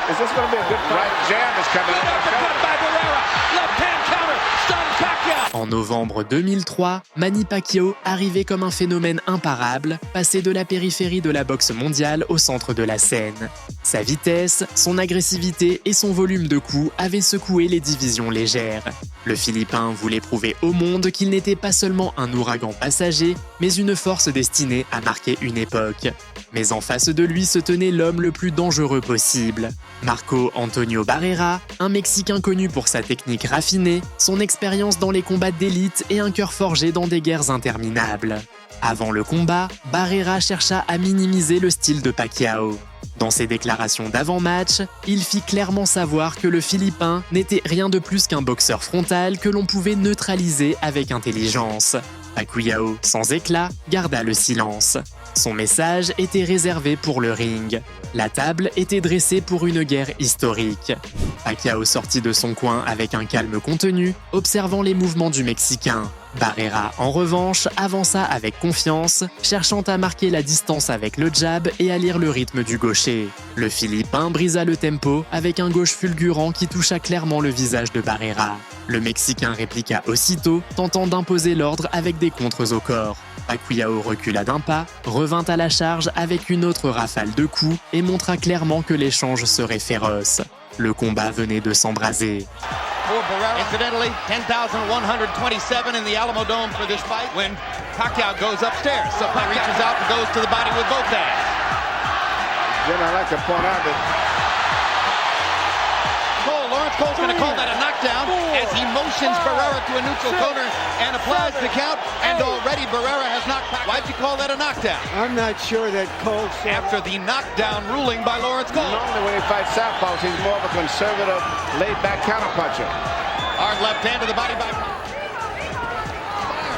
Is this going to be a good fight? Right jab is coming out. Uppercut by Barrera. Left hand counter. Stunned Pacquiao. En novembre 2003, Manny Pacquiao arrivait comme un phénomène imparable, passé de la périphérie de la boxe mondiale au centre de la scène. Sa vitesse, son agressivité et son volume de coups avaient secoué les divisions légères. Le Philippin voulait prouver au monde qu'il n'était pas seulement un ouragan passager, mais une force destinée à marquer une époque. Mais en face de lui se tenait l'homme le plus dangereux possible. Marco Antonio Barrera, un Mexicain connu pour sa technique raffinée, son expérience dans les combats d'élite et un cœur forgé dans des guerres interminables. Avant le combat, Barrera chercha à minimiser le style de Pacquiao. Dans ses déclarations d'avant-match, il fit clairement savoir que le Philippin n'était rien de plus qu'un boxeur frontal que l'on pouvait neutraliser avec intelligence. Pacquiao, sans éclat, garda le silence. Son message était réservé pour le ring. La table était dressée pour une guerre historique. Pacquiao sortit de son coin avec un calme contenu, observant les mouvements du Mexicain. Barrera, en revanche, avança avec confiance, cherchant à marquer la distance avec le jab et à lire le rythme du gaucher. Le Philippin brisa le tempo avec un gauche fulgurant qui toucha clairement le visage de Barrera. Le Mexicain répliqua aussitôt, tentant d'imposer l'ordre avec des contres au corps. Pacquiao recula d'un pas, revint à la charge avec une autre rafale de coups et montra clairement que l'échange serait féroce. Le combat venait de s'embraser. Incidentally, 10,127 in the Alamo Dome for this fight when Pacquiao goes upstairs. So he reaches out and goes to the body with both hands. Jim, I'd like to point out that Lawrence Cole's going to call that a knockdown as he motions Barrera to a neutral corner and applies the count. And already Barrera has knocked Pacquiao. Why'd you call that a knockdown? I'm not sure that Cole saw after the knockdown ruling by Lawrence Cole. Normally when he fights southpaws, he's more of a conservative, laid-back counterpuncher. Hard left hand to the body by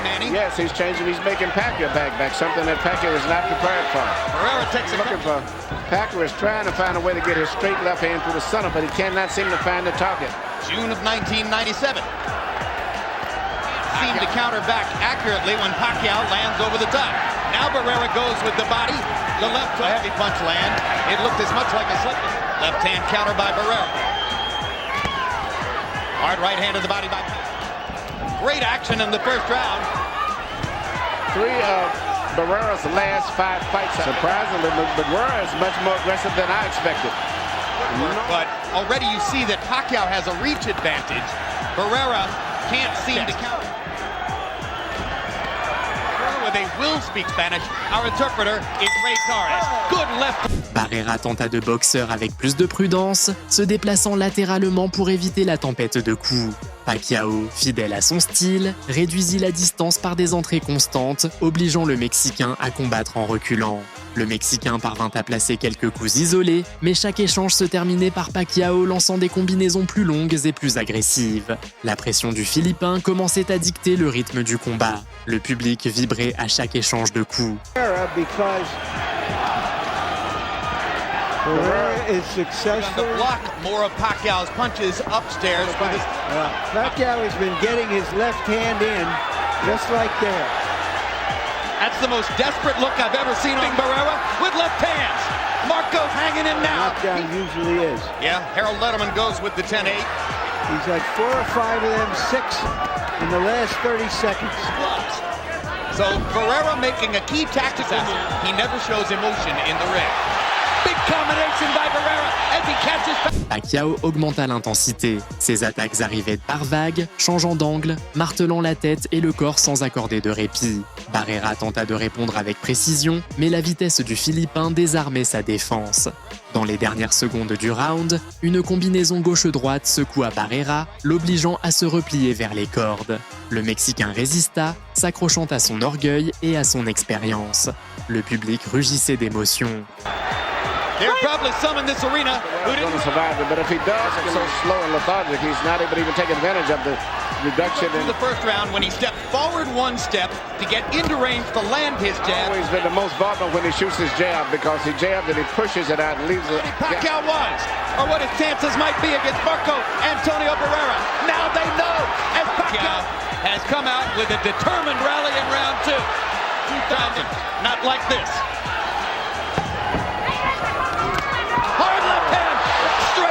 Manny. Yes, he's changing. He's making Pacquiao back, something that Pacquiao is not prepared for. Barrera takes a looking for. Pacquiao is trying to find a way to get his straight left hand through the center, but he cannot seem to find the target. June of 1997. Seemed to counter back accurately when Pacquiao lands over the top. Now Barrera goes with the body. The left heavy punch land. It looked as much like a slip. Left hand counter by Barrera. Hard right hand to the body by Pacquiao. Great action in the first round. Three of Barrera's last 5 fights. Surprisingly, Barrera is much more aggressive than I expected. But already you see that Pacquiao has a reach advantage. Barrera can't seem to counter. They will speak Spanish. Our interpreter is Ray Torres. Good left. Barrera tenta de boxeur avec plus de prudence, se déplaçant latéralement pour éviter la tempête de coups. Pacquiao, fidèle à son style, réduisit la distance par des entrées constantes, obligeant le Mexicain à combattre en reculant. Le Mexicain parvint à placer quelques coups isolés, mais chaque échange se terminait par Pacquiao lançant des combinaisons plus longues et plus agressives. La pression du Philippin commençait à dicter le rythme du combat. Le public vibrait à chaque échange de coups. Barrera is successful. To block more of Pacquiao's punches upstairs. Pacquiao has been getting his left hand in, just like there. That's the most desperate look I've ever seen on Barrera with left hands. Marco's hanging in now. Knockdown usually is. Yeah, Harold Letterman goes with the 10-8. He's had 4 or 5 of them, 6 in the last 30 seconds. So Barrera making a key tactic. He never shows emotion in the ring. Big combination by Barrera as he catches. Pacquiao augmenta l'intensité. Ses attaques arrivaient par vagues, changeant d'angle, martelant la tête et le corps sans accorder de répit. Barrera tenta de répondre avec précision, mais la vitesse du Philippin désarmait sa défense. Dans les dernières secondes du round, une combinaison gauche-droite secoua Barrera, l'obligeant à se replier vers les cordes. Le Mexicain résista, s'accrochant à son orgueil et à son expérience. Le public rugissait d'émotion. They're probably some in this arena who didn't survive it, but if he does, it's so slow and lethargic, he's not able to even take advantage of the reduction in the first round when he stepped forward 1 step to get into range to land his jab. Always been the most vulnerable when he shoots his jab because he jabs and he pushes it out and leaves it. Pacquiao was, or what his chances might be against Marco Antonio Barrera. Now they know as Pacquiao has come out with a determined rally in round 2. 2000, not like this. Hard left hand, straight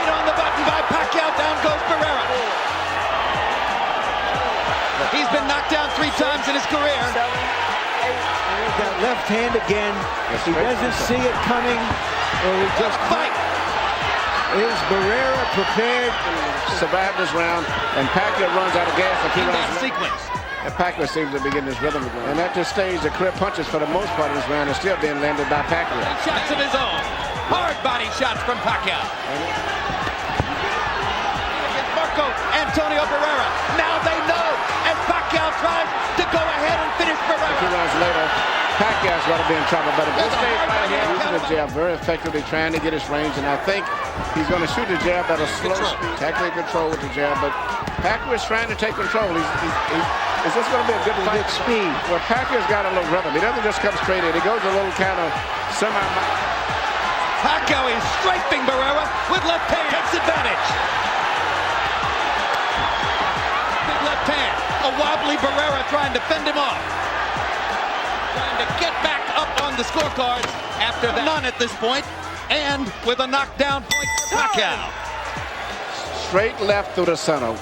his career. There's that left hand again. He doesn't see it coming, or he just Fight. Is Barrera prepared? Survived this round, and Pacquiao runs out of gas. In that sequence. And Pacquiao seems to be getting his rhythm again. And at this stage, the clear punches for the most part of this round are still being landed by Pacquiao. Shots of his own. Hard body shots from Pacquiao. Against Marco Antonio Barrera. Now they know as Pacquiao tries to go ahead and finish 2 Barrera. rounds later, Pacquiao's going to be in trouble. But at this stage right here, using the jab very effectively, trying to get his range. And I think he's going to shoot the jab at a slow speed. Tactically control with the jab, but Pacquiao is trying to take control. Is this going to be a good fight? Speed. Well, Pacquiao's got a little rhythm. He doesn't just come straight in. He goes a little kind of semi. Pacquiao is strafing Barrera with left hand. Takes advantage. Big left hand. A wobbly Barrera trying to fend him off. Trying to get back up on the scorecards after that. None at this point. And with a knockdown point for Pacquiao. Straight left through the center.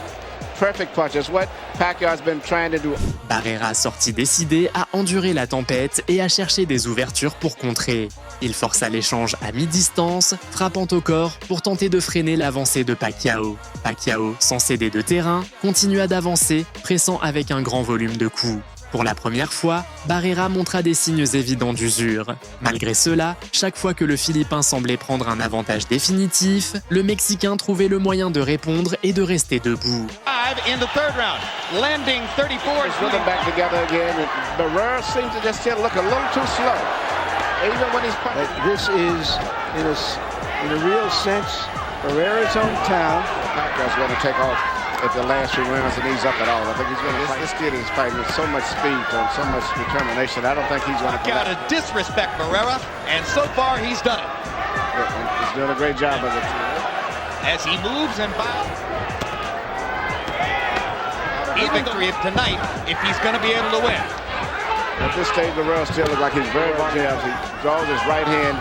Perfect punch. It's what Pacquiao has been trying to do. Barrera sortit décidé à endurer la tempête et à chercher des ouvertures pour contrer. Il força l'échange à mi-distance, frappant au corps pour tenter de freiner l'avancée de Pacquiao. Pacquiao, sans céder de terrain, continua d'avancer, pressant avec un grand volume de coups. Pour la première fois, Barrera montra des signes évidents d'usure. Malgré cela, chaque fois que le Philippin semblait prendre un avantage définitif, le Mexicain trouvait le moyen de répondre et de rester debout. In the third round, landing 34. He's rhythm back together again. And Barrera seems to just still look a little too slow, even when he's punching. This is, in a real sense, Barrera's hometown. Pacquiao's going to take off at the last 3 rounds and ease up at all. I think he's going to fight. This kid is fighting with so much speed and so much determination. I don't think he's going to Got to disrespect Barrera, and so far he's done it. He's doing a great job of it. As he moves and bows. Victory tonight if he's going to be able to win. At this stage, Barrera still looks like he's very well jabs. He draws his right hand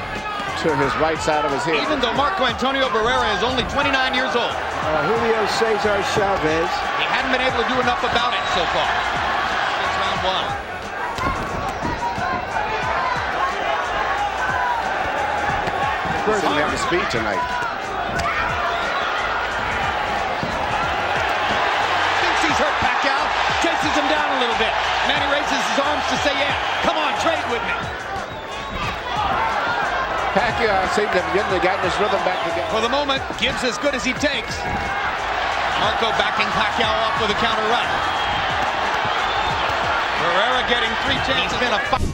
to his right side of his head. Even though Marco Antonio Barrera is only 29 years old. Julio Cesar Chavez. He hadn't been able to do enough about it so far. It's round 1. He doesn't have the speed tonight. Hurt Pacquiao, chases him down a little bit. Manny raises his arms to say, yeah, come on, trade with me. Pacquiao seems to have gotten his rhythm back together. For the moment, Gibbs as good as he takes. Marco backing Pacquiao up with a counter right. Barrera getting 3 chances.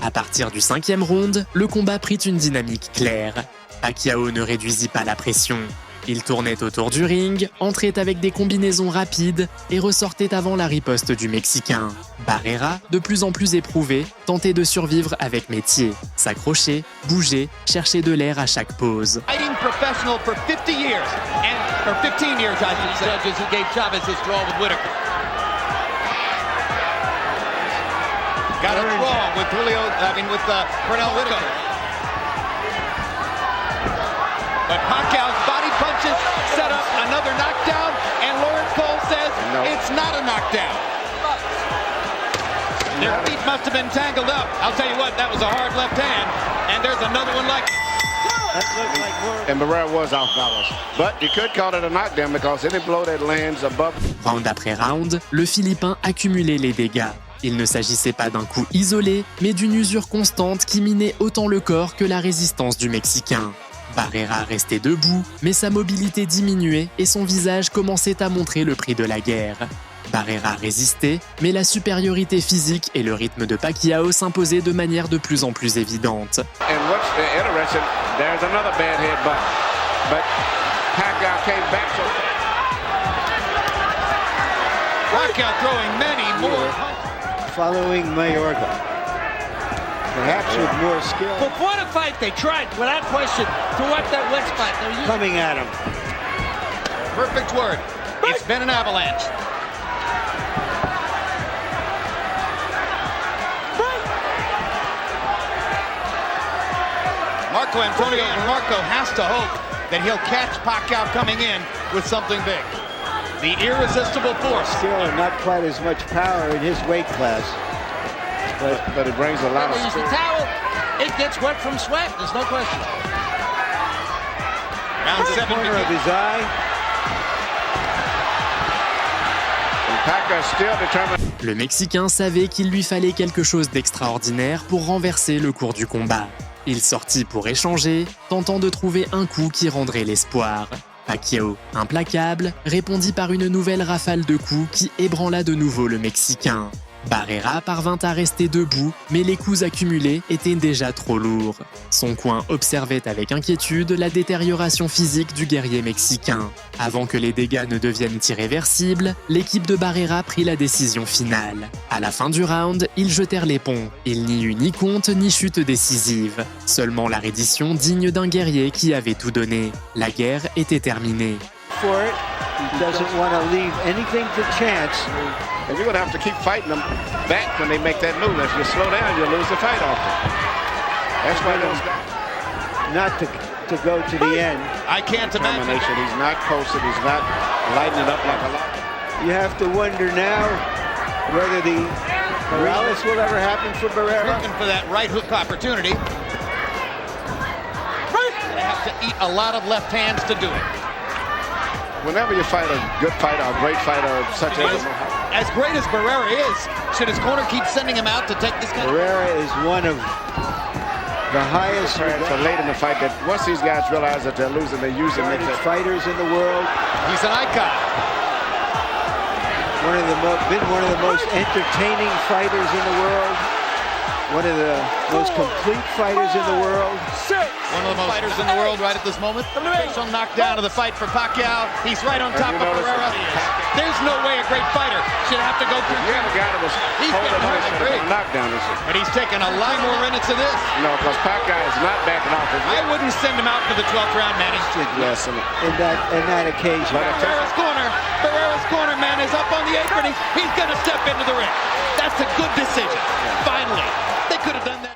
À partir du 5e round, le combat prit une dynamique claire. Pacquiao ne réduisit pas la pression. Il tournait autour du ring, entrait avec des combinaisons rapides et ressortait avant la riposte du Mexicain. Barrera, de plus en plus éprouvé, tentait de survivre avec métier. S'accrocher, bouger, chercher de l'air à chaque pause. Fighting professional for 50 years, or 15 years, I should say. Judges who gave Chavez his draw with Whitaker. Got a draw with Pernell Whitaker. But Pacquiao's body punches set up another knockdown, and Lawrence Cole says it's not a knockdown. Their feet must have been tangled up. I'll tell you what, that was a hard left hand, and there's another one like it. And Barrera was off balance. But you could call it a knockdown because any blow that lands above. Round après round, le Philippin accumulait les dégâts. Il ne s'agissait pas d'un coup isolé, mais d'une usure constante qui minait autant le corps que la résistance du Mexicain. Barrera restait debout, mais sa mobilité diminuait et son visage commençait à montrer le prix de la guerre. Barrera résistait, mais la supériorité physique et le rythme de Pacquiao s'imposaient de manière de plus en plus évidente. And what's interesting, there's another bad headbutt, but Pacquiao came back so Pacquiao throwing many more. Following Mayorga. Perhaps with more skill. Before the fight, they tried, without question, to wipe that wet spot. Coming at him. Perfect word. It's been an avalanche. Marco has to hope that he'll catch Pacquiao coming in with something big. The irresistible force. Still not quite as much power in his weight class. but it brings a lot of Use the spirit. towel. It gets wet from sweat. There's no question. Round 7 Corner of begins. his eye. And Packer is still determined. Le Mexicain savait qu'il lui fallait quelque chose d'extraordinaire pour renverser le cours du combat. Il sortit pour échanger, tentant de trouver un coup qui rendrait l'espoir. Pacquiao, implacable, répondit par une nouvelle rafale de coups qui ébranla de nouveau le Mexicain. Barrera parvint à rester debout, mais les coups accumulés étaient déjà trop lourds. Son coin observait avec inquiétude la détérioration physique du guerrier mexicain. Avant que les dégâts ne deviennent irréversibles, l'équipe de Barrera prit la décision finale. À la fin du round, ils jetèrent les ponts. Il n'y eut ni compte ni chute décisive. Seulement la reddition digne d'un guerrier qui avait tout donné. La guerre était terminée. For it. He doesn't want to leave anything to chance. And you're going to have to keep fighting them back when they make that move. If you slow down, you'll lose the fight often. That's why those guys. Not to go to the end. I can't imagine. Determination. He's not posted. He's not lighting it up like a lot. You have to wonder now whether the Morales will ever happen for Barrera. Looking for that right hook opportunity. They have to eat a lot of left hands to do it. Whenever you fight a good fighter, a great fighter, such As great as Barrera is, should his corner keep sending him out to take this kind Barrera is one of the highest so late in the fight that once these guys realize that they're losing, they usually make that. fighters in the world. He's an icon. Been one of the most entertaining fighters in the world. One of the most complete fighters in the world. One of the most fighters in the world right at this moment. Official knockdown of the fight for Pacquiao. He's right on top of Barrera. There's no way a great fighter should have to go through. You have a guy that was He's holding getting hurt. on to a knockdown. But he's taking a lot more minutes than this. No, because Pacquiao is not backing off. I wouldn't send him out for the 12th round, Manny. Yes, and In that occasion. Barrera's corner man is up on the apron. He's going to step into the ring. That's a good decision. Finally, they could have done that.